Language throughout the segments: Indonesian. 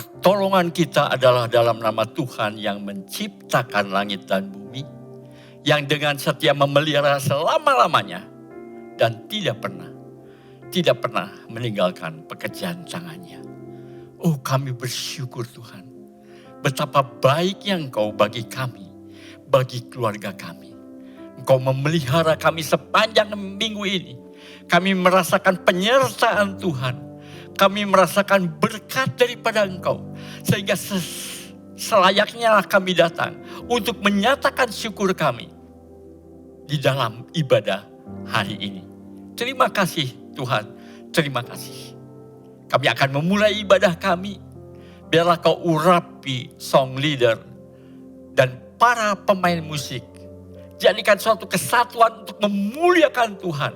pertolongan kita adalah dalam nama Tuhan yang menciptakan langit dan bumi, yang dengan setia memelihara selama-lamanya dan tidak pernah meninggalkan pekerjaan tangannya. Oh, kami bersyukur Tuhan, betapa baiknya Engkau bagi kami, bagi keluarga kami. Engkau memelihara kami sepanjang minggu ini. Kami merasakan penyertaan Tuhan. Kami merasakan berkat daripada Engkau. Sehingga selayaknya kami datang untuk menyatakan syukur kami di dalam ibadah hari ini. Terima kasih Tuhan, terima kasih. Kami akan memulai ibadah kami. Biarlah Kau urapi song leader dan para pemain musik. Jadikan suatu kesatuan untuk memuliakan Tuhan.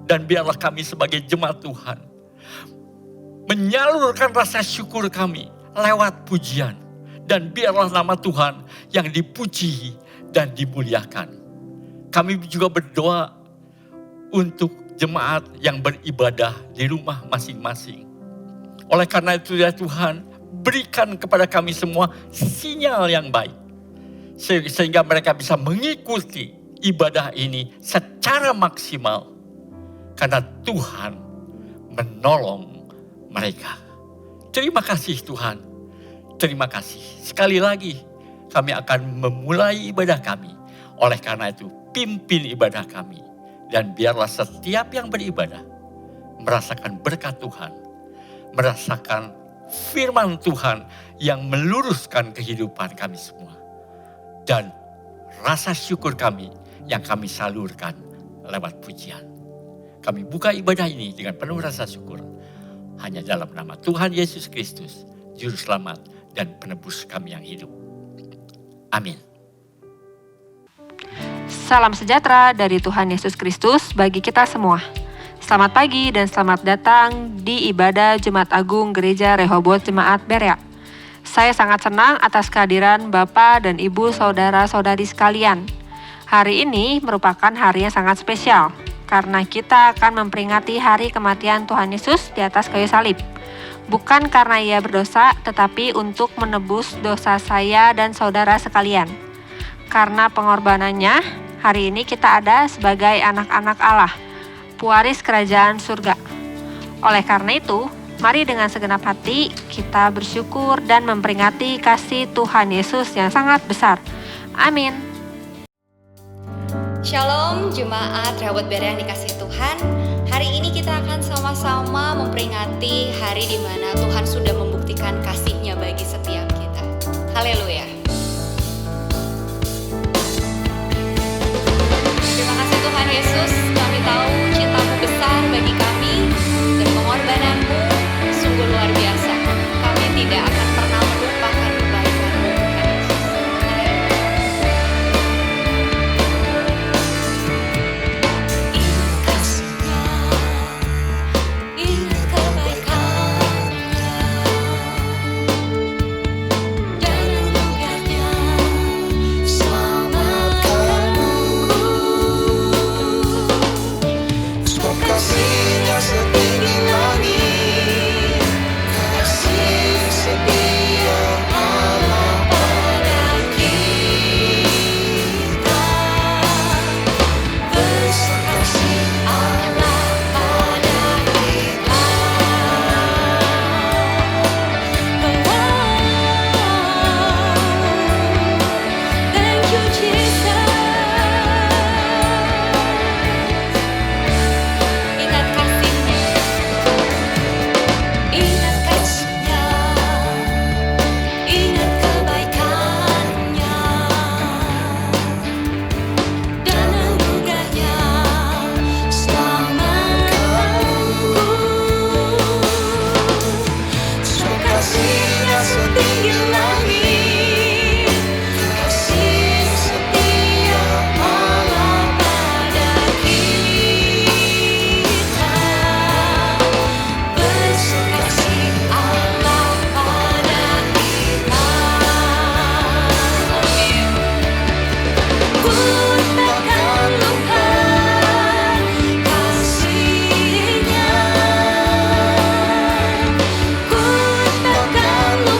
Dan biarlah kami sebagai jemaat Tuhan menyalurkan rasa syukur kami lewat pujian. Dan biarlah nama Tuhan yang dipuji dan dimuliakan. Kami juga berdoa untuk jemaat yang beribadah di rumah masing-masing. Oleh karena itu ya Tuhan, berikan kepada kami semua sinyal yang baik. Sehingga mereka bisa mengikuti ibadah ini secara maksimal. Karena Tuhan menolong mereka. Terima kasih Tuhan. Terima kasih. Sekali lagi kami akan memulai ibadah kami. Oleh karena itu pimpin ibadah kami. Dan biarlah setiap yang beribadah merasakan berkat Tuhan. Merasakan firman Tuhan yang meluruskan kehidupan kami semua. Dan rasa syukur kami yang kami salurkan lewat pujian. Kami buka ibadah ini dengan penuh rasa syukur. Hanya dalam nama Tuhan Yesus Kristus, Juru Selamat dan Penebus kami yang hidup. Amin. Salam sejahtera dari Tuhan Yesus Kristus bagi kita semua. Selamat pagi dan selamat datang di ibadah Jumat Agung Gereja Rehoboth Jemaat Berea. Saya sangat senang atas kehadiran Bapak dan Ibu saudara-saudari sekalian. Hari ini merupakan hari yang sangat spesial, karena kita akan memperingati hari kematian Tuhan Yesus di atas kayu salib. Bukan karena Ia berdosa, tetapi untuk menebus dosa saya dan saudara sekalian. Karena pengorbanannya, hari ini kita ada sebagai anak-anak Allah, pewaris kerajaan surga. Oleh karena itu, mari dengan segenap hati kita bersyukur dan memperingati kasih Tuhan Yesus yang sangat besar. Amin. Shalom Jemaat Rehoboth Berea yang dikasihi Tuhan. Hari ini kita akan sama-sama memperingati hari di mana Tuhan sudah membuktikan kasih-Nya bagi setiap kita. Haleluya. Terima kasih Tuhan Yesus, kami tahu cinta-Mu besar bagi kami dan pengorbanan-Mu sungguh luar biasa. Kami tidak akan pernah melupakan kebaikan-Mu, Tuhan Yesus. Ingat kebaikan-Nya dan anugerah-Nya, selamatkanku. Kasih-Nya setinggi langit, kasih setia Allah pada kita. Besar kasih Allah pada kita. Thank you Jesus. Ingat kasih-Nya, ingat kasih-Nya, ingat kebaikan-Nya dan anugerah-Nya, selamatkanku. Kasih-Nya setinggi langit, kasih setia Allah pada kita. Besar kasih Allah pada kita. Ku takkan lupa kasih-Nya. Ku takkan lupa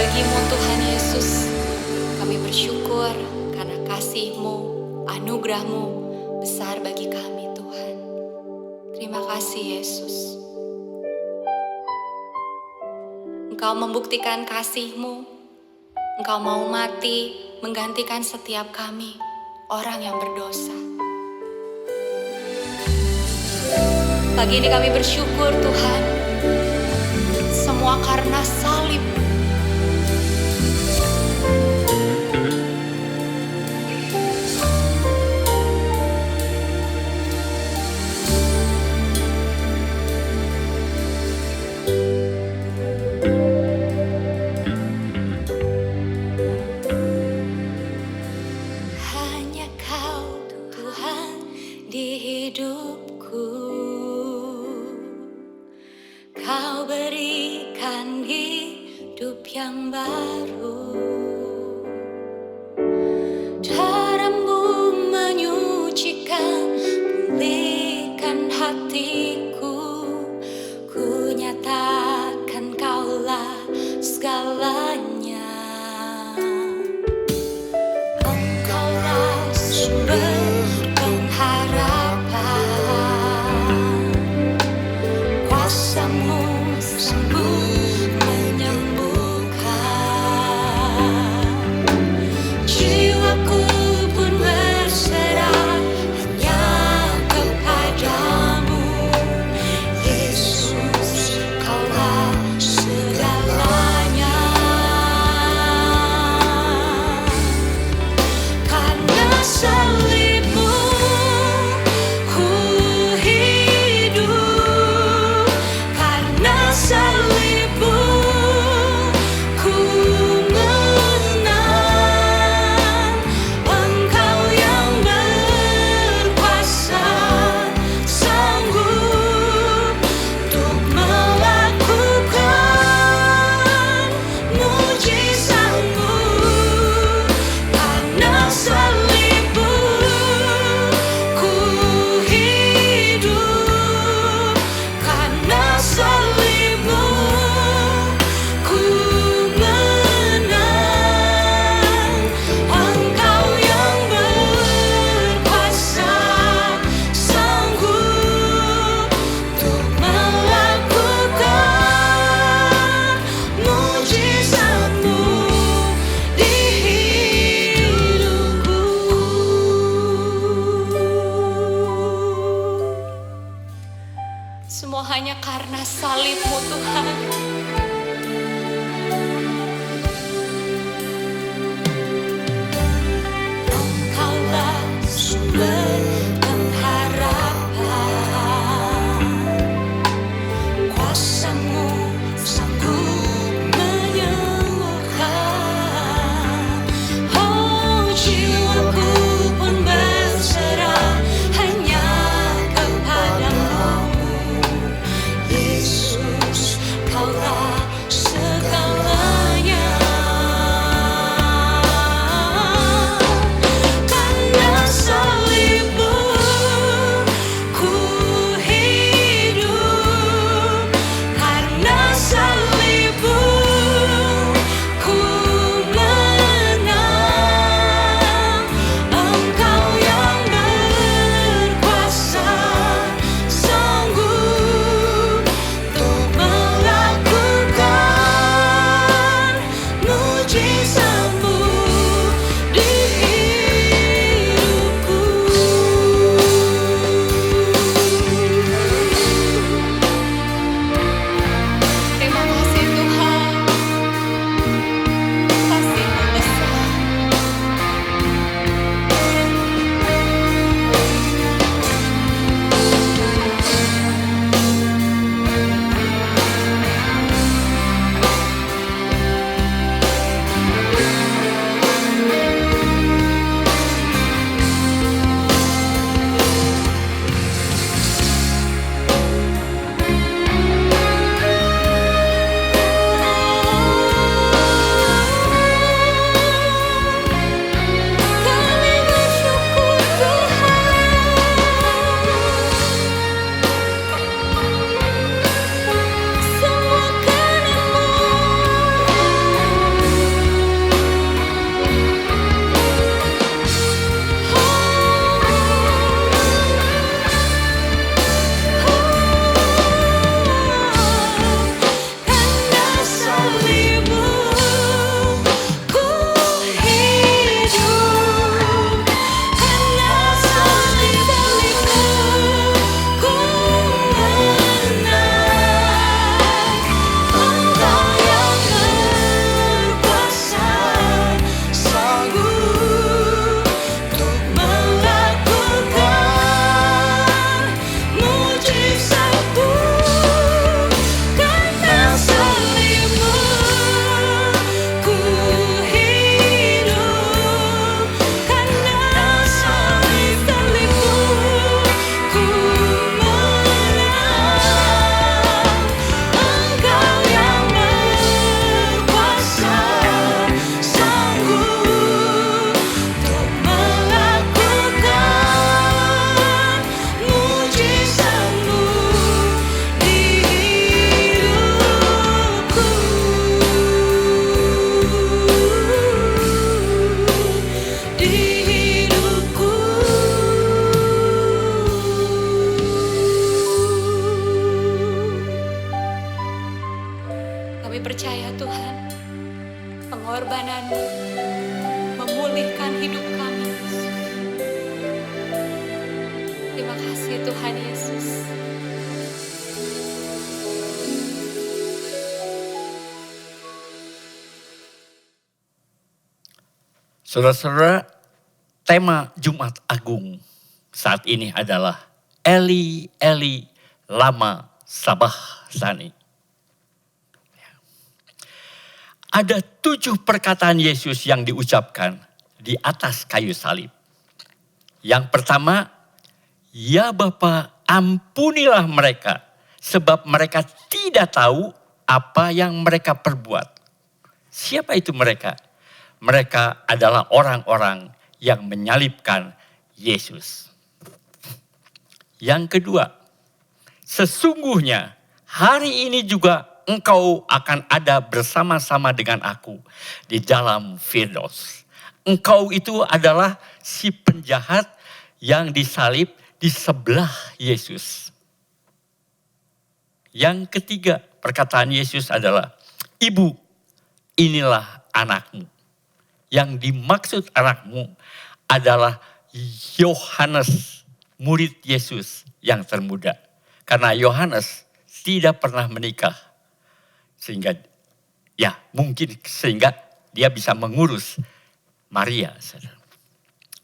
bagimu Tuhan Yesus. Kami bersyukur karena kasih-Mu, anugerah-Mu besar bagi kami Tuhan. Terima kasih Yesus. Engkau membuktikan kasih-Mu. Engkau mau mati menggantikan setiap kami, orang yang berdosa. Pagi ini kami bersyukur Tuhan, semua karena salib. Hanya Kau Tuhan di hidupku. Kau berikan hidup yang baru. Darah-Mu menyucikan, pulihkan hatiku. Ku nyatakan Kaulah segalanya. Engkaulah sumber pengharapan. Kuasa-Mu sanggup menyembuhkan. Jiwaku pun berserah hanya kepadamu. Yesus, Kaulah segalanya. Karena salib-Mu ku hidup. Karena salib-Mu ku menang. Engkau yang berkuasa, sanggup untuk melakukan mujizat-Mu. Karena salib-Mu ku hidup. Karena salib-Mu ku menang. Engkau yang berkuasa, sanggup untuk melakukan mujizat-Mu di hidupku. Semua hanya karena salib-Mu Tuhan. Engkaulah sumber pengharapan. Kuasa-Mu sanggup menyembuhkan. Oh, jiwaku pun berserah hanya kepadamu. Yesus, Kaulah segalanya. Karena salib-Mu ku hidup. Karena salib-Mu ku menang. Engkau yang berkuasa, sanggup untuk melakukan mujizat-Mu di hidupku. Terima kasih Tuhan, kasih-Mu besar. pengorbanan-Mu memulihkan hidup kami. Terima kasih Tuhan Yesus. Saudara-saudara, tema Jumat Agung saat ini adalah Eli, Eli, lama sabachthani. Ada 7 perkataan Yesus yang diucapkan di atas kayu salib. Yang pertama, ya Bapa, ampunilah mereka, sebab mereka tidak tahu apa yang mereka perbuat. Siapa itu mereka? Mereka adalah orang-orang yang menyalibkan Yesus. Yang kedua, sesungguhnya hari ini juga engkau akan ada bersama-sama dengan aku di dalam Firdaus. Engkau itu adalah si penjahat yang disalib di sebelah Yesus. Yang ketiga, perkataan Yesus adalah, Ibu, inilah anakmu. Yang dimaksud anakmu adalah Yohanes, murid Yesus yang termuda. Karena Yohanes tidak pernah menikah. Sehingga dia bisa mengurus Maria.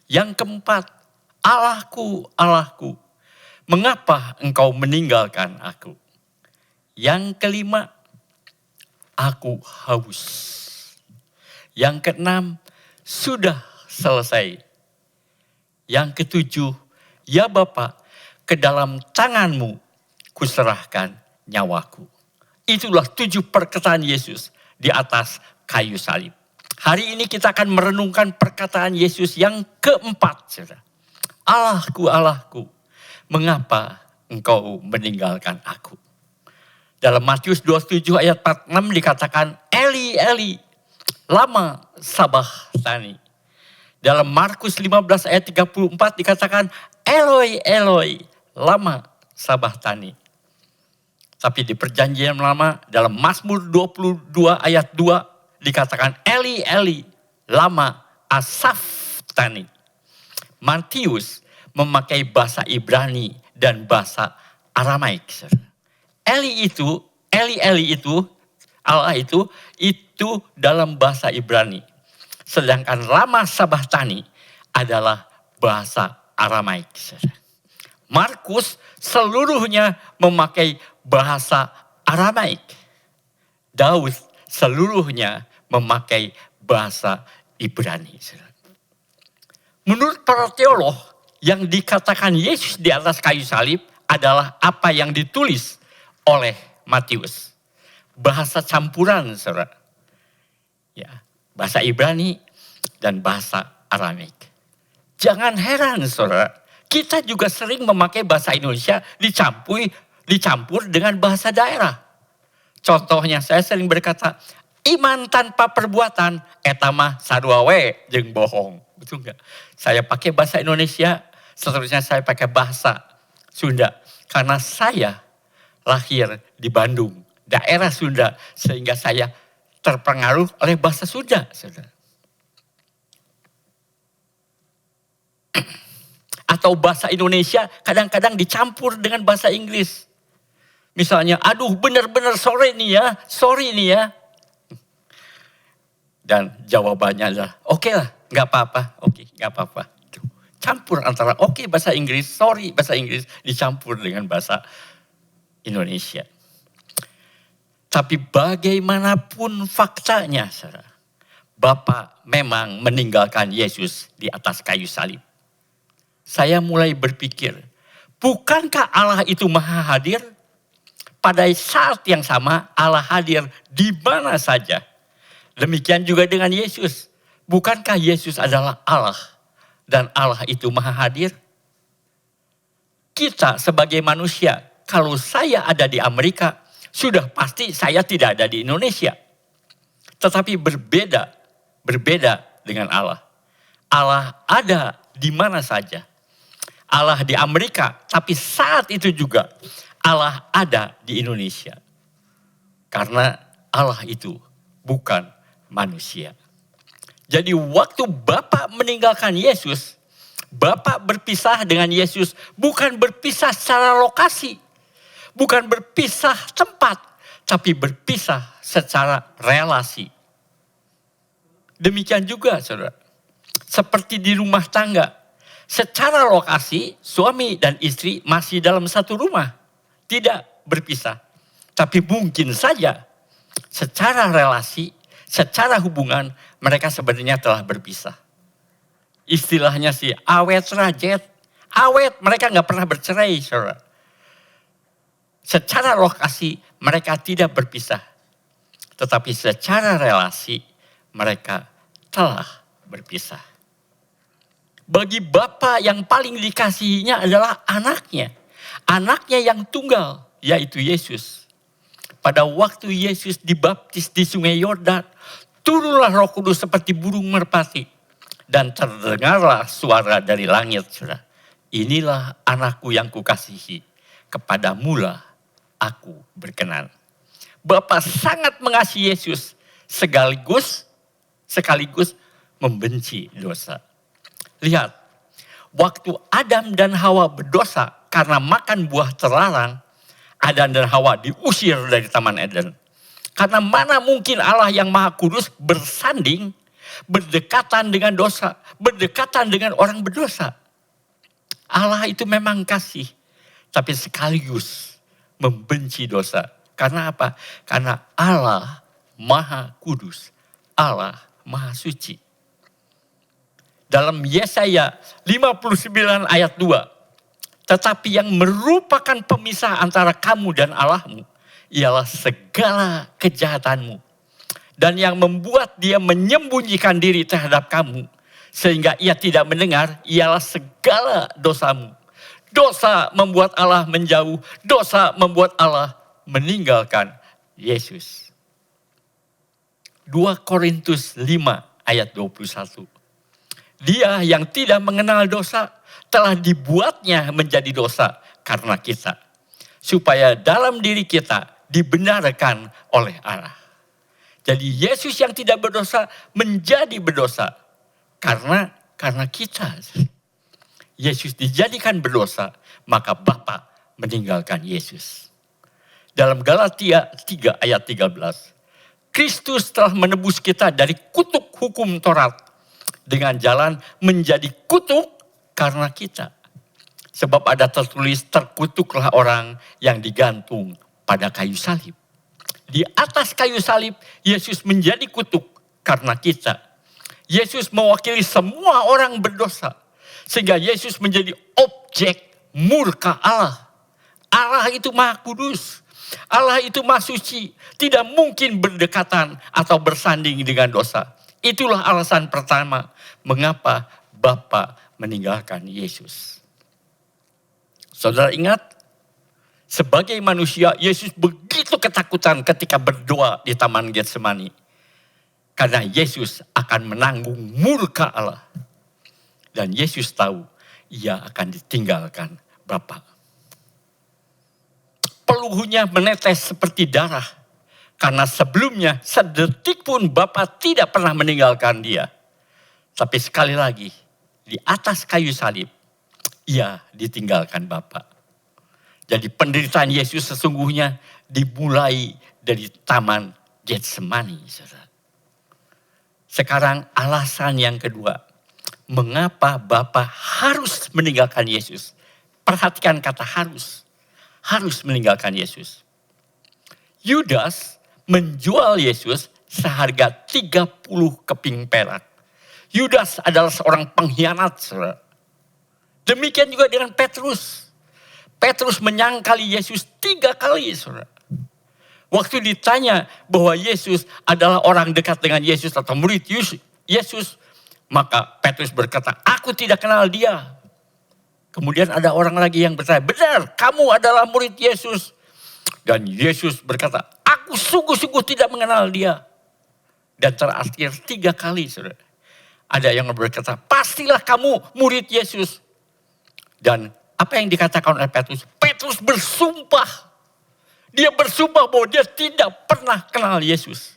Yang keempat, Allahku, Allahku, mengapa engkau meninggalkan aku? Yang kelima, aku haus. Yang keenam, sudah selesai. Yang ketujuh, ya Bapa, ke dalam tanganmu kuserahkan nyawaku. Itulah 7 perkataan Yesus di atas kayu salib. Hari ini kita akan merenungkan perkataan Yesus yang keempat. Allahku, Allahku, mengapa engkau meninggalkan aku? Dalam Matius 27 ayat 46 dikatakan, Eli, Eli, lama sabachthani. Dalam Markus 15 ayat 34 dikatakan, Eloi, Eloi, lama sabachthani. Tapi di perjanjian lama dalam Mazmur 22 ayat 2 dikatakan, Eli, Eli, lama asaphtani. Matius memakai bahasa Ibrani dan bahasa Aramaik. Eli, Eli itu, Allah itu dalam bahasa Ibrani. Sedangkan lama sabachthani adalah bahasa Aramaik. Markus seluruhnya memakai bahasa Aramaik. Daud seluruhnya memakai bahasa Ibrani. Menurut para teolog, yang dikatakan Yesus di atas kayu salib adalah apa yang ditulis oleh Matius. Bahasa campuran, saudara. Ya, bahasa Ibrani dan bahasa Aramaik. Jangan heran, saudara. Kita juga sering memakai bahasa Indonesia dicampur dengan bahasa daerah. Contohnya saya sering berkata, iman tanpa perbuatan, etama sarua we jeung bohong. Betul enggak? Saya pakai bahasa Indonesia, seterusnya saya pakai bahasa Sunda. Karena saya lahir di Bandung, daerah Sunda, sehingga saya terpengaruh oleh bahasa Sunda. Atau bahasa Indonesia kadang-kadang dicampur dengan bahasa Inggris. Misalnya, aduh benar-benar sorry nih ya. Dan jawabannya adalah, oke lah, gak apa-apa, gak apa-apa. Campur antara bahasa Inggris, sorry bahasa Inggris, dicampur dengan bahasa Indonesia. Tapi bagaimanapun faktanya, saudara, Bapa memang meninggalkan Yesus di atas kayu salib. Saya mulai berpikir, bukankah Allah itu maha hadir? Pada saat yang sama Allah hadir di mana saja. Demikian juga dengan Yesus. Bukankah Yesus adalah Allah dan Allah itu maha hadir? Kita sebagai manusia, kalau saya ada di Amerika, sudah pasti saya tidak ada di Indonesia. Tetapi berbeda dengan Allah. Allah ada di mana saja. Allah di Amerika, tapi saat itu juga Allah ada di Indonesia. Karena Allah itu bukan manusia. Jadi waktu Bapa meninggalkan Yesus, Bapa berpisah dengan Yesus bukan berpisah secara lokasi, bukan berpisah tempat, tapi berpisah secara relasi. Demikian juga saudara, seperti di rumah tangga, secara lokasi suami dan istri masih dalam satu rumah, tidak berpisah. Tapi mungkin saja secara relasi, secara hubungan mereka sebenarnya telah berpisah. Istilahnya sih awet rajet, awet mereka nggak pernah bercerai saudara. Secara lokasi mereka tidak berpisah. Tetapi secara relasi mereka telah berpisah. Bagi Bapa yang paling dikasihinya adalah anaknya. Anaknya yang tunggal, yaitu Yesus. Pada waktu Yesus dibaptis di sungai Yordan, turunlah Roh Kudus seperti burung merpati. Dan terdengarlah suara dari langit. Saudara. Inilah anakku yang kukasihi. Kepadamulah aku berkenan. Bapa sangat mengasihi Yesus. Sekaligus membenci dosa. Lihat, waktu Adam dan Hawa berdosa karena makan buah terlarang, Adam dan Hawa diusir dari Taman Eden. Karena mana mungkin Allah yang Maha Kudus bersanding, berdekatan dengan dosa, berdekatan dengan orang berdosa. Allah itu memang kasih, tapi sekaligus membenci dosa. Karena apa? Karena Allah Maha Kudus, Allah Maha Suci. Dalam Yesaya 59 ayat 2. Tetapi yang merupakan pemisah antara kamu dan Allahmu ialah segala kejahatanmu. Dan yang membuat dia menyembunyikan diri terhadap kamu sehingga ia tidak mendengar ialah segala dosamu. Dosa membuat Allah menjauh, dosa membuat Allah meninggalkan Yesus. 2 Korintus 5 ayat 21. Dia yang tidak mengenal dosa telah dibuatnya menjadi dosa karena kita. Supaya dalam diri kita dibenarkan oleh Allah. Jadi Yesus yang tidak berdosa menjadi berdosa karena kita. Yesus dijadikan berdosa, maka Bapa meninggalkan Yesus. Dalam Galatia 3 ayat 13. Kristus telah menebus kita dari kutuk hukum Taurat dengan jalan menjadi kutuk karena kita. Sebab ada tertulis, terkutuklah orang yang digantung pada kayu salib. Di atas kayu salib, Yesus menjadi kutuk karena kita. Yesus mewakili semua orang berdosa. Sehingga Yesus menjadi objek murka Allah. Allah itu Maha Kudus. Allah itu Maha Suci. Tidak mungkin berdekatan atau bersanding dengan dosa. Itulah alasan pertama mengapa Bapa meninggalkan Yesus. Saudara ingat, sebagai manusia Yesus begitu ketakutan ketika berdoa di Taman Getsemani. Karena Yesus akan menanggung murka Allah. Dan Yesus tahu ia akan ditinggalkan Bapa. Pelurunya menetes seperti darah. Karena sebelumnya sedetik pun Bapa tidak pernah meninggalkan dia. Tapi sekali lagi, di atas kayu salib, ia ditinggalkan Bapa. Jadi penderitaan Yesus sesungguhnya dimulai dari Taman Getsemani. Sekarang alasan yang kedua, mengapa Bapa harus meninggalkan Yesus? Perhatikan kata harus meninggalkan Yesus. Yudas menjual Yesus seharga 30 keping perak. Yudas adalah seorang pengkhianat. Saudara. Demikian juga dengan Petrus. Petrus menyangkali Yesus 3 kali. Saudara. Waktu ditanya bahwa Yesus adalah orang dekat dengan Yesus atau murid Yesus, maka Petrus berkata, aku tidak kenal dia. Kemudian ada orang lagi yang bertanya, benar kamu adalah murid Yesus. Dan Yesus berkata, aku sungguh-sungguh tidak mengenal dia. Dan terakhir 3 kali, saudara. Ada yang berkata, pastilah kamu murid Yesus. Dan apa yang dikatakan oleh Petrus? Petrus bersumpah. Dia bersumpah bahwa dia tidak pernah kenal Yesus.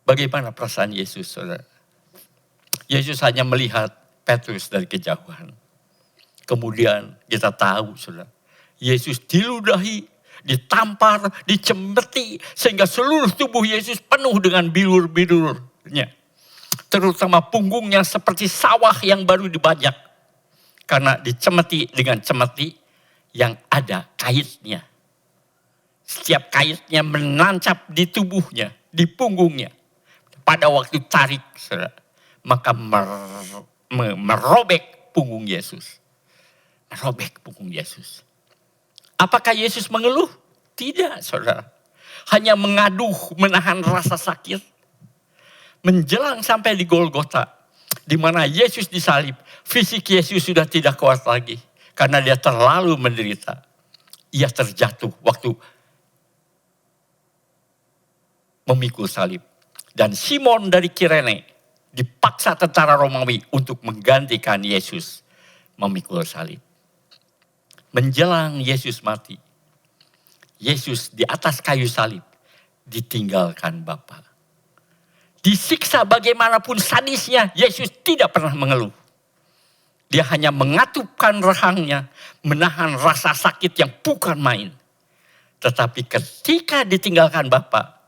Bagaimana perasaan Yesus, saudara? Yesus hanya melihat Petrus dari kejauhan. Kemudian kita tahu, saudara, Yesus diludahi, ditampar, dicemeti, sehingga seluruh tubuh Yesus penuh dengan bilur-bilurnya. Terutama punggungnya seperti sawah yang baru dibajak. Karena dicemeti dengan cemeti yang ada kaitnya. Setiap kaitnya menancap di tubuhnya, di punggungnya. Pada waktu tarik, saudara, maka merobek punggung Yesus. Merobek punggung Yesus. Apakah Yesus mengeluh? Tidak, saudara. Hanya mengaduh, menahan rasa sakit. Menjelang sampai di Golgota, di mana Yesus disalib, fisik Yesus sudah tidak kuat lagi. Karena dia terlalu menderita. Ia terjatuh waktu memikul salib. Dan Simon dari Kirene dipaksa tentara Romawi untuk menggantikan Yesus memikul salib. Menjelang Yesus mati, Yesus di atas kayu salib ditinggalkan Bapa. Disiksa bagaimanapun sadisnya, Yesus tidak pernah mengeluh. Dia hanya mengatupkan rahangnya, menahan rasa sakit yang bukan main. Tetapi ketika ditinggalkan Bapa,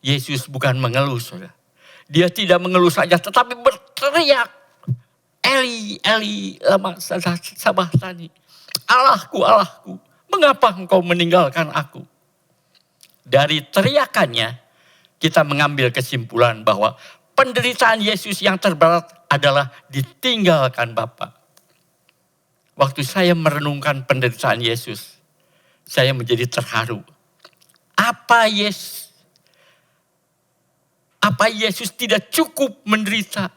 Yesus bukan mengeluh, saudara. Dia tidak mengeluh saja, tetapi berteriak, Eli, Eli, lama sabachthani. Allahku, Allahku, mengapa engkau meninggalkan aku? Dari teriakannya, kita mengambil kesimpulan bahwa penderitaan Yesus yang terberat adalah ditinggalkan Bapa. Waktu saya merenungkan penderitaan Yesus, saya menjadi terharu. Apa Yesus tidak cukup menderita?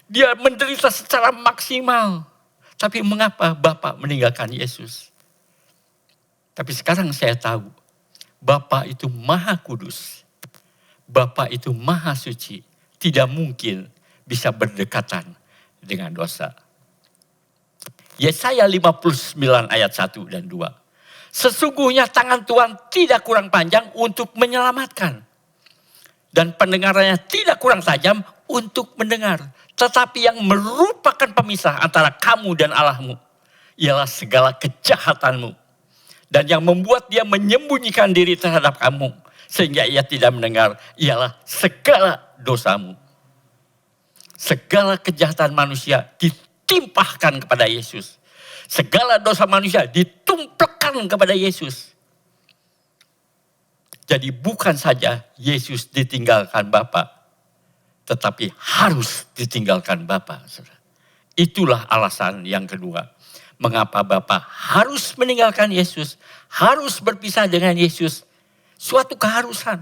Dia menderita secara maksimal. Tapi mengapa Bapa meninggalkan Yesus? Tapi sekarang saya tahu, Bapa itu Maha Kudus. Bapa itu Maha Suci. Tidak mungkin bisa berdekatan dengan dosa. Yesaya 59 ayat 1 dan 2. Sesungguhnya tangan Tuhan tidak kurang panjang untuk menyelamatkan. Dan pendengarannya tidak kurang tajam untuk mendengar. Tetapi yang merupakan pemisah antara kamu dan Allahmu ialah segala kejahatanmu. Dan yang membuat dia menyembunyikan diri terhadap kamu sehingga ia tidak mendengar ialah segala dosamu. Segala kejahatan manusia ditimpahkan kepada Yesus. Segala dosa manusia ditumpahkan kepada Yesus. Jadi bukan saja Yesus ditinggalkan Bapa, tetapi harus ditinggalkan Bapa. Itulah alasan yang kedua. Mengapa Bapa harus meninggalkan Yesus, harus berpisah dengan Yesus. Suatu keharusan.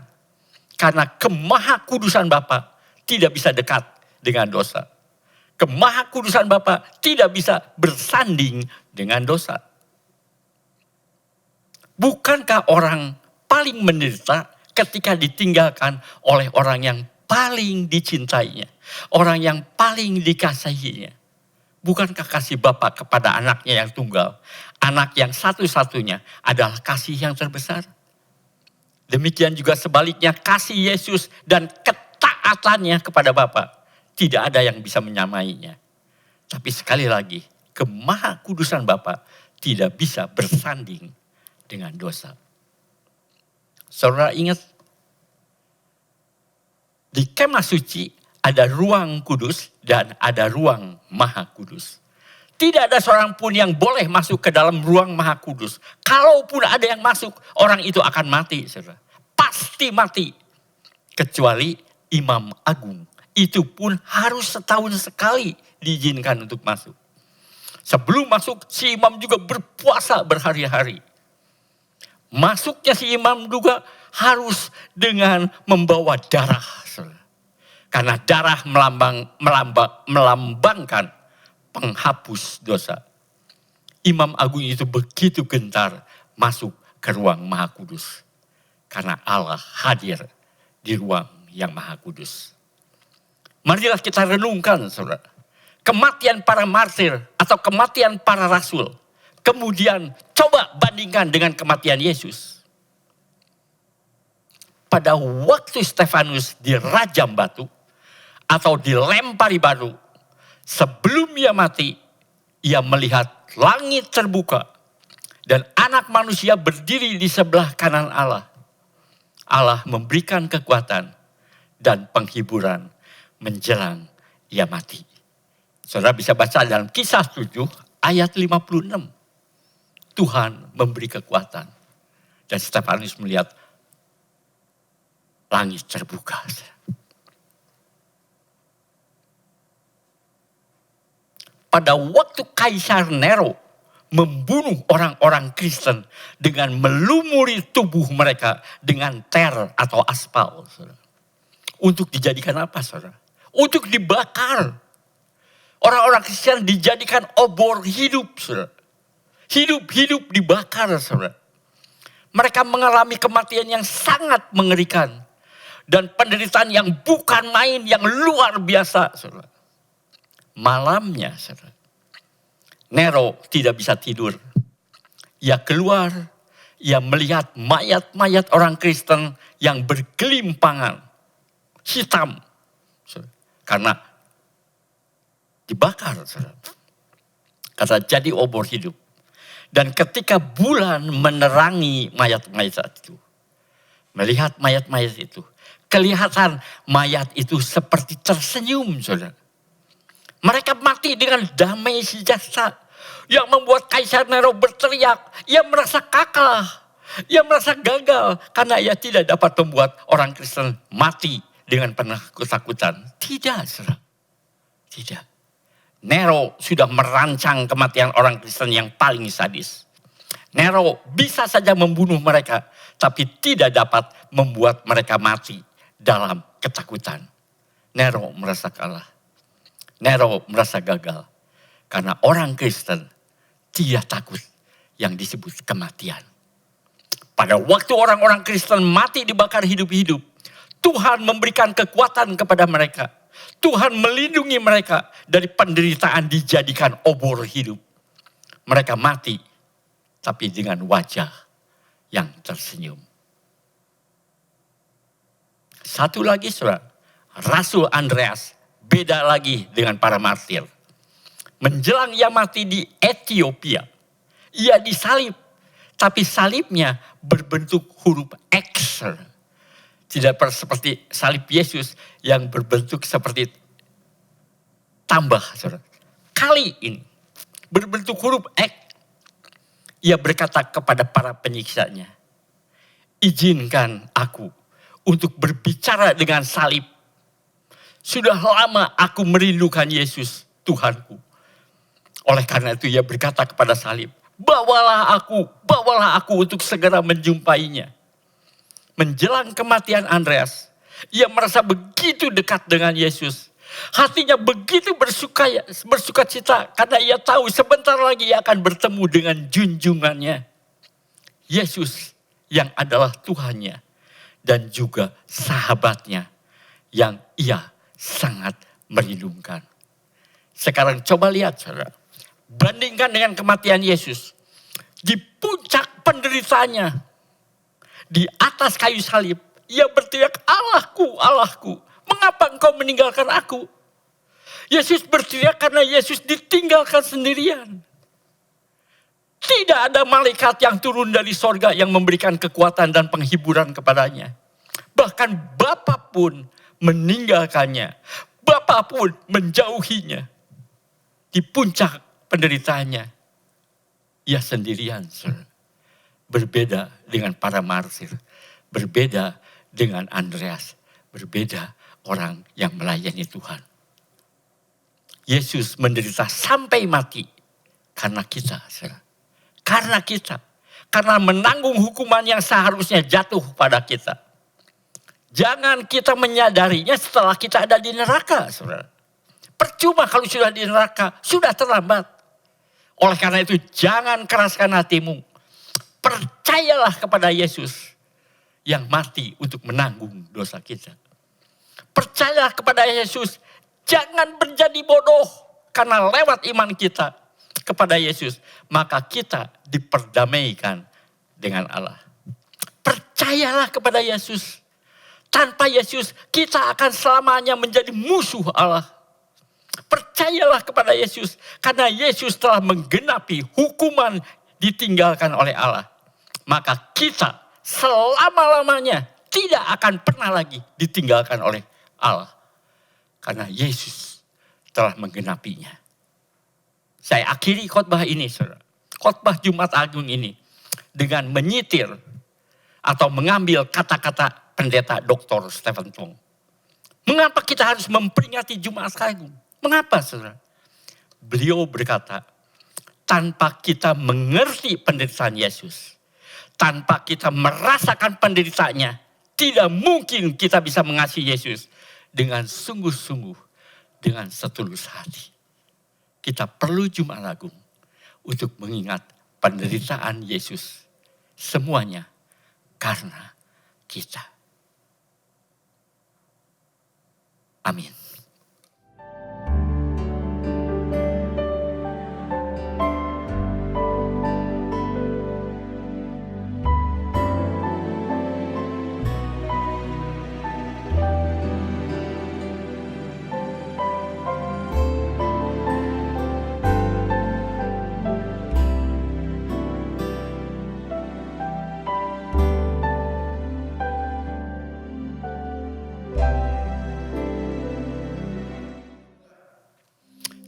Karena kemahakudusan Bapa tidak bisa dekat dengan dosa. Kemahakudusan Bapa tidak bisa bersanding dengan dosa. Bukankah orang paling menderita ketika ditinggalkan oleh orang yang paling dicintainya, orang yang paling dikasihinya? Bukankah kasih Bapa kepada anaknya yang tunggal, anak yang satu-satunya adalah kasih yang terbesar? Demikian juga sebaliknya kasih Yesus dan ketaatannya kepada Bapa tidak ada yang bisa menyamainya. Tapi sekali lagi, kemahakudusan Bapa tidak bisa bersanding dengan dosa. Saudara ingat, di kemah suci ada ruang kudus dan ada ruang maha kudus. Tidak ada seorang pun yang boleh masuk ke dalam ruang maha kudus. Kalaupun ada yang masuk, orang itu akan mati, saudara. Pasti mati. Kecuali imam agung. Itu pun harus setahun sekali diizinkan untuk masuk. Sebelum masuk, si imam juga berpuasa berhari-hari. Masuknya si imam juga harus dengan membawa darah. Karena darah melambangkan penghapus dosa. Imam agung itu begitu gentar masuk ke ruang maha kudus. Karena Allah hadir di ruang yang maha kudus. Marilah kita renungkan, saudara. Kematian para martir atau kematian para rasul. Kemudian coba bandingkan dengan kematian Yesus. pada waktu Stefanus dirajam batu atau dilempari batu, sebelum ia mati, ia melihat langit terbuka dan anak manusia berdiri di sebelah kanan Allah. Allah memberikan kekuatan dan penghiburan menjelang ia mati. Saudara bisa baca dalam Kisah 7 ayat 56. Tuhan memberi kekuatan. Dan Stefanus melihat langit terbuka. Pada waktu Kaisar Nero membunuh orang-orang Kristen dengan melumuri tubuh mereka dengan ter atau aspal. Saudara. Untuk dijadikan apa, saudara? Untuk dibakar. Orang-orang Kristen dijadikan obor hidup, saudara. Hidup-hidup dibakar, saudara. Mereka mengalami kematian yang sangat mengerikan. Dan penderitaan yang bukan main, yang luar biasa, saudara. Malamnya, saudara, Nero tidak bisa tidur. Ia keluar, ia melihat mayat-mayat orang Kristen yang bergelimpangan, hitam, saudara. Karena dibakar, saudara. Karena jadi obor hidup. Dan ketika bulan menerangi mayat-mayat itu, melihat mayat-mayat itu, kelihatan mayat itu seperti tersenyum, saudara. Mereka mati dengan damai sejahtera. Yang membuat Kaisar Nero berteriak, ia merasa kalah, ia merasa gagal karena ia tidak dapat membuat orang Kristen mati dengan penuh ketakutan. Tidak, saudara. Tidak. Nero sudah merancang kematian orang Kristen yang paling sadis. Nero bisa saja membunuh mereka, tapi tidak dapat membuat mereka mati dalam ketakutan. Nero merasa kalah. Nero merasa gagal. Karena orang Kristen tidak takut yang disebut kematian. Pada waktu orang-orang Kristen mati dibakar hidup-hidup, Tuhan memberikan kekuatan kepada mereka. Tuhan melindungi mereka dari penderitaan dijadikan obor hidup. Mereka mati, tapi dengan wajah yang tersenyum. Satu lagi, saudara, Rasul Andreas beda lagi dengan para martir. Menjelang ia mati di Ethiopia, ia disalib, tapi salibnya berbentuk huruf X. Tidak seperti salib Yesus yang berbentuk seperti tambah, saudara. Kali ini berbentuk huruf X. Ia berkata kepada para penyiksanya, izinkan aku untuk berbicara dengan salib. Sudah lama aku merindukan Yesus, Tuhanku. Oleh karena itu ia berkata kepada salib, bawalah aku untuk segera menjumpainya. Menjelang kematian Andreas, ia merasa begitu dekat dengan Yesus. Hatinya begitu bersuka cita karena ia tahu sebentar lagi ia akan bertemu dengan junjungannya. Yesus yang adalah Tuhannya dan juga sahabatnya yang ia sangat merindukan. Sekarang coba lihat, saudara. Bandingkan dengan kematian Yesus. Di puncak penderitaannya, di atas kayu salib, ia berteriak, Allahku, Allahku, mengapa engkau meninggalkan aku? Yesus berteriak karena Yesus ditinggalkan sendirian. Tidak ada malaikat yang turun dari sorga yang memberikan kekuatan dan penghiburan kepadanya. Bahkan Bapa pun meninggalkannya. Bapa pun menjauhinya. Di puncak penderitaannya, ia sendirian, saudara. Berbeda dengan para martir, berbeda dengan Andreas, berbeda orang yang melayani Tuhan. Yesus menderita sampai mati karena kita, saudara. Karena kita, karena menanggung hukuman yang seharusnya jatuh pada kita. Jangan kita menyadarinya setelah kita ada di neraka, saudara. Percuma kalau sudah di neraka, sudah terlambat. Oleh karena itu jangan keraskan hatimu. Percayalah kepada Yesus yang mati untuk menanggung dosa kita. Percayalah kepada Yesus. Jangan menjadi bodoh. Karena lewat iman kita kepada Yesus, maka kita diperdamaikan dengan Allah. Percayalah kepada Yesus. tanpa Yesus kita akan selamanya menjadi musuh Allah. Percayalah kepada Yesus, karena Yesus telah menggenapi hukuman ditinggalkan oleh Allah. Maka kita selama-lamanya tidak akan pernah lagi ditinggalkan oleh Allah. Karena Yesus telah menggenapinya. Saya akhiri khotbah ini, saudara. Khotbah Jumat Agung ini dengan menyitir atau mengambil kata-kata pendeta Dr. Stephen Tong. Mengapa kita harus memperingati Jumat Agung? Mengapa, saudara? Beliau berkata, tanpa kita mengerti penderitaan Yesus, tanpa kita merasakan penderitaannya, tidak mungkin kita bisa mengasihi Yesus dengan sungguh-sungguh, dengan setulus hati. Kita perlu Jumat Agung untuk mengingat penderitaan Yesus. Semuanya karena kita. Amin.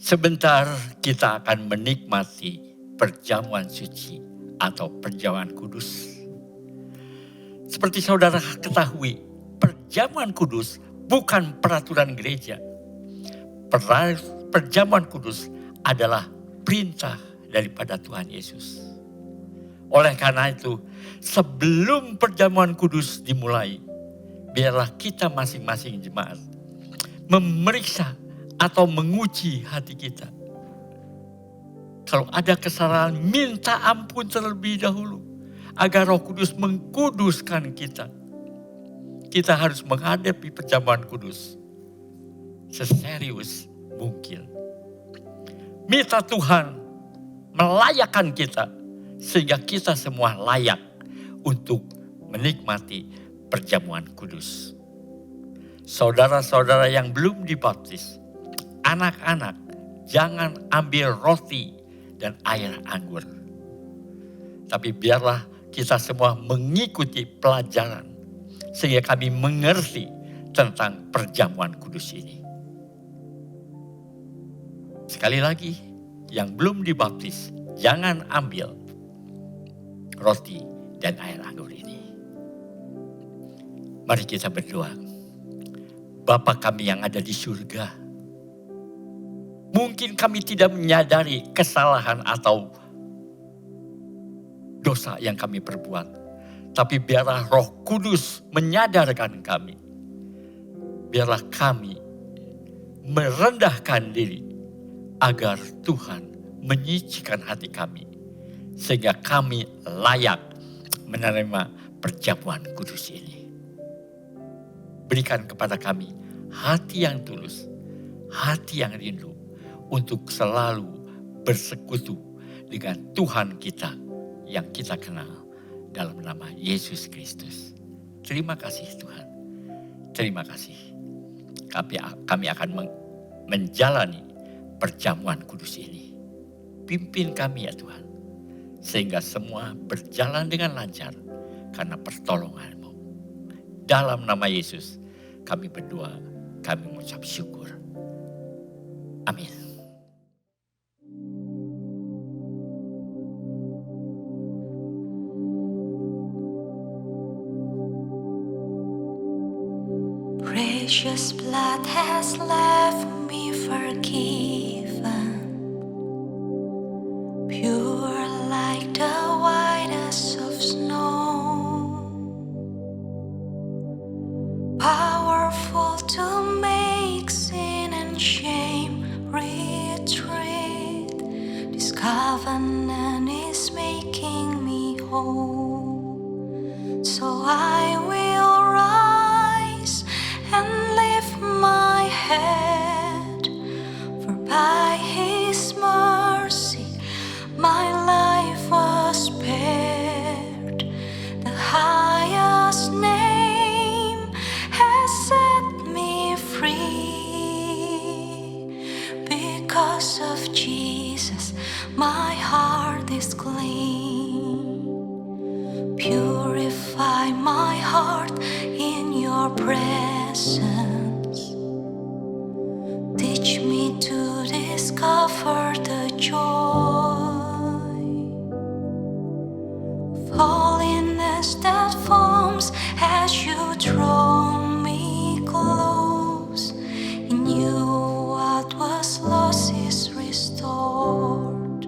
Sebentar kita akan menikmati perjamuan suci atau perjamuan kudus. Seperti saudara ketahui, perjamuan kudus bukan peraturan gereja. Perjamuan kudus adalah perintah daripada Tuhan Yesus. Oleh karena itu, sebelum perjamuan kudus dimulai, biarlah kita masing-masing jemaat memeriksa atau menguji hati kita. Kalau ada kesalahan, minta ampun terlebih dahulu agar Roh Kudus mengkuduskan kita. Kita harus menghadapi perjamuan kudus seserius mungkin. Minta Tuhan melayakkan kita sehingga kita semua layak untuk menikmati perjamuan kudus. Saudara-saudara yang belum dibaptis, anak-anak, jangan ambil roti dan air anggur. Tapi biarlah kita semua mengikuti pelajaran sehingga kami mengerti tentang perjamuan kudus ini. Sekali lagi, yang belum dibaptis, jangan ambil roti dan air anggur ini. Mari kita berdoa. Bapa kami yang ada di surga, mungkin kami tidak menyadari kesalahan atau dosa yang kami perbuat. Tapi biarlah Roh Kudus menyadarkan kami. Biarlah kami merendahkan diri agar Tuhan menyucikan hati kami. Sehingga kami layak menerima perjamuan kudus ini. Berikan kepada kami hati yang tulus, hati yang rindu, untuk selalu bersekutu dengan Tuhan kita yang kita kenal dalam nama Yesus Kristus. Terima kasih Tuhan. Terima kasih. Kami akan menjalani perjamuan kudus ini. Pimpin kami ya Tuhan. Sehingga semua berjalan dengan lancar karena pertolongan-Mu. Dalam nama Yesus kami berdoa, kami mengucap syukur. Amin. Precious blood has left me forgiven, pure like the whitest of snow, powerful to make sin and shame retreat. This covenant is making me whole, so I will rise and lift my head, for by His mercy my life was spared. The highest name Because of Jesus, my heart is clean. Purify my heart in your presence. Teach me to discover the joy of holiness that forms as you draw me close. In you, what was lost is restored.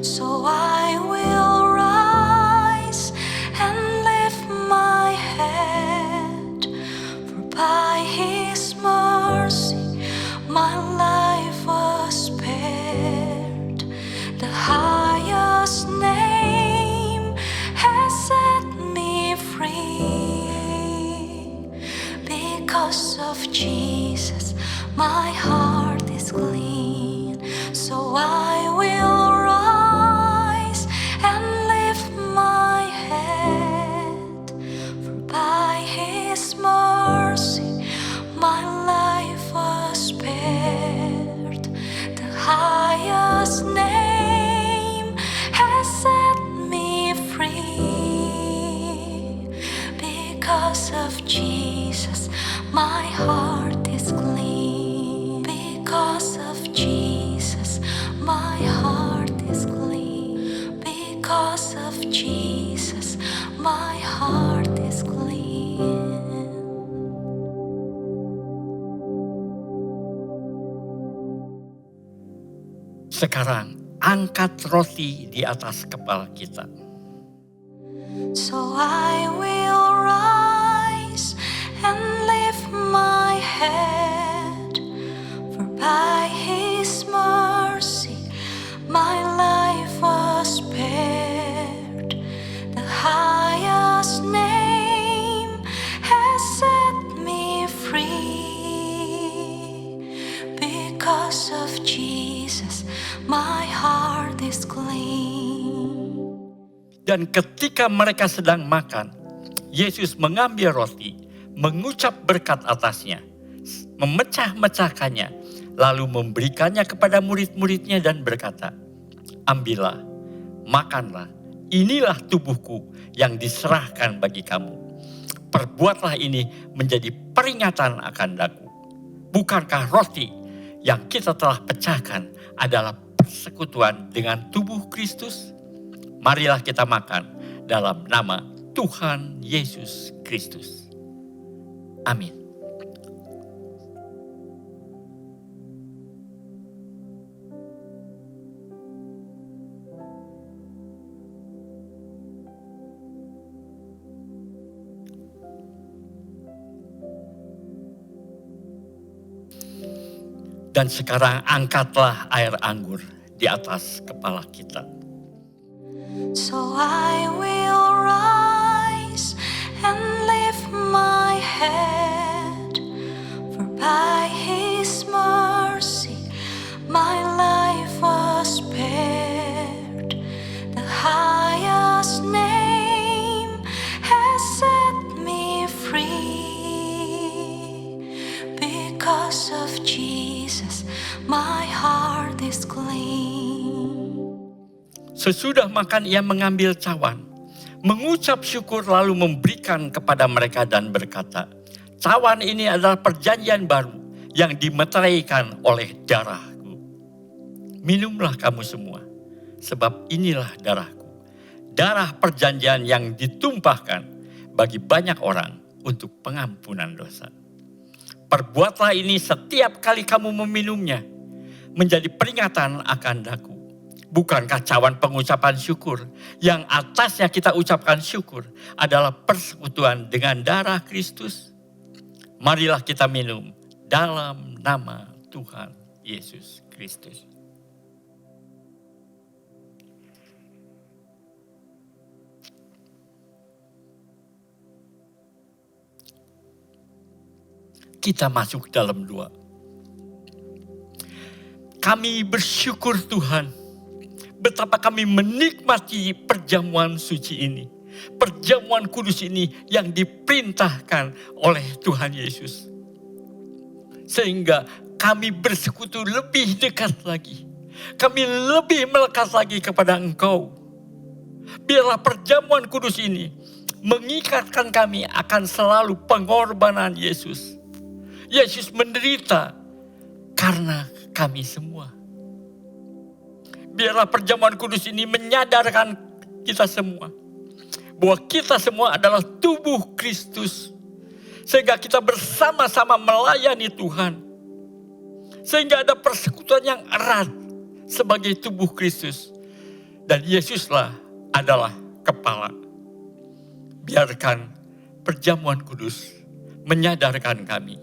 So I will rise and lift my head, for by His mercy my life was spared. The highest name has set me free. Because of Jesus, my heart is clean. So I will rise and lift my head, for by His mercy my life was spared. The highest name has set me free. Because of Jesus, my heart is clean. Because of Jesus, my heart is clean. Because of Jesus, my heart is clean. Sekarang angkat roti di atas kepala kita. So I will rise and lift my head, for by His mercy my life was spared. The highest name has set me free. Because of Jesus, my heart is clean. Dan ketika mereka sedang makan, Yesus mengambil roti, mengucap berkat atasnya, memecah-mecahkannya, lalu memberikannya kepada murid-muridnya dan berkata, "Ambillah, makanlah, inilah tubuhku yang diserahkan bagi kamu. Perbuatlah ini menjadi peringatan akan daku." Bukankah roti yang kita telah pecahkan adalah persekutuan dengan tubuh Kristus? Marilah kita makan dalam nama Tuhan Yesus Kristus. Amin. Dan sekarang angkatlah air anggur di atas kepala kita. So I will rise and lift my head, for by His mercy my life was spared. The highest name has set me free. Because of Jesus, my heart is clean. Sesudah makan ia mengambil cawan, mengucap syukur lalu memberikan kepada mereka dan berkata, "Cawan ini adalah perjanjian baru yang dimeteraikan oleh darahku. Minumlah kamu semua, sebab inilah darahku, darah perjanjian yang ditumpahkan bagi banyak orang untuk pengampunan dosa. Perbuatlah ini setiap kali kamu meminumnya, menjadi peringatan akan daku." Bukankah cawan pengucapan syukur yang atasnya kita ucapkan syukur adalah persekutuan dengan darah Kristus? Marilah kita minum dalam nama Tuhan Yesus Kristus. Kita masuk dalam doa. Kami bersyukur Tuhan, betapa kami menikmati perjamuan suci ini. Perjamuan kudus ini yang diperintahkan oleh Tuhan Yesus. Sehingga kami bersekutu lebih dekat lagi. Kami lebih melekat lagi kepada Engkau. Biarlah perjamuan kudus ini mengikatkan kami akan selalu pengorbanan Yesus. Yesus menderita karena kami semua. Biarlah perjamuan kudus ini menyadarkan kita semua bahwa kita semua adalah tubuh Kristus. Sehingga kita bersama-sama melayani Tuhan. Sehingga ada persekutuan yang erat sebagai tubuh Kristus. Dan Yesuslah adalah kepala. Biarkan perjamuan kudus menyadarkan kami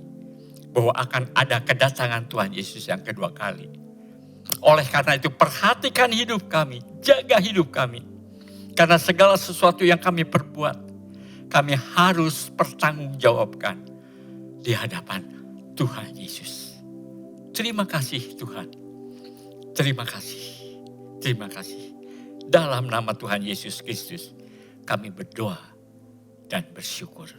bahwa akan ada kedatangan Tuhan Yesus yang kedua kali. Oleh karena itu perhatikan hidup kami, jaga hidup kami. Karena segala sesuatu yang kami perbuat, kami harus pertanggungjawabkan di hadapan Tuhan Yesus. Terima kasih Tuhan. Terima kasih. Terima kasih. Dalam nama Tuhan Yesus Kristus, kami berdoa dan bersyukur.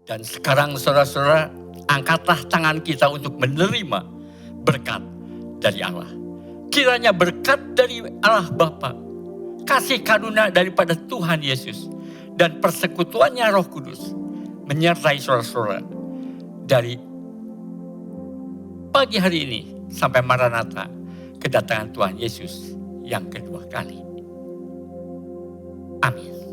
Dan sekarang saudara-saudara, angkatlah tangan kita untuk menerima berkat dari Allah. Kiranya berkat dari Allah Bapa, kasih karunia daripada Tuhan Yesus, dan persekutuannya Roh Kudus menyertai saudara-saudara dari pagi hari ini sampai Maranatha, kedatangan Tuhan Yesus yang kedua kali. Amin.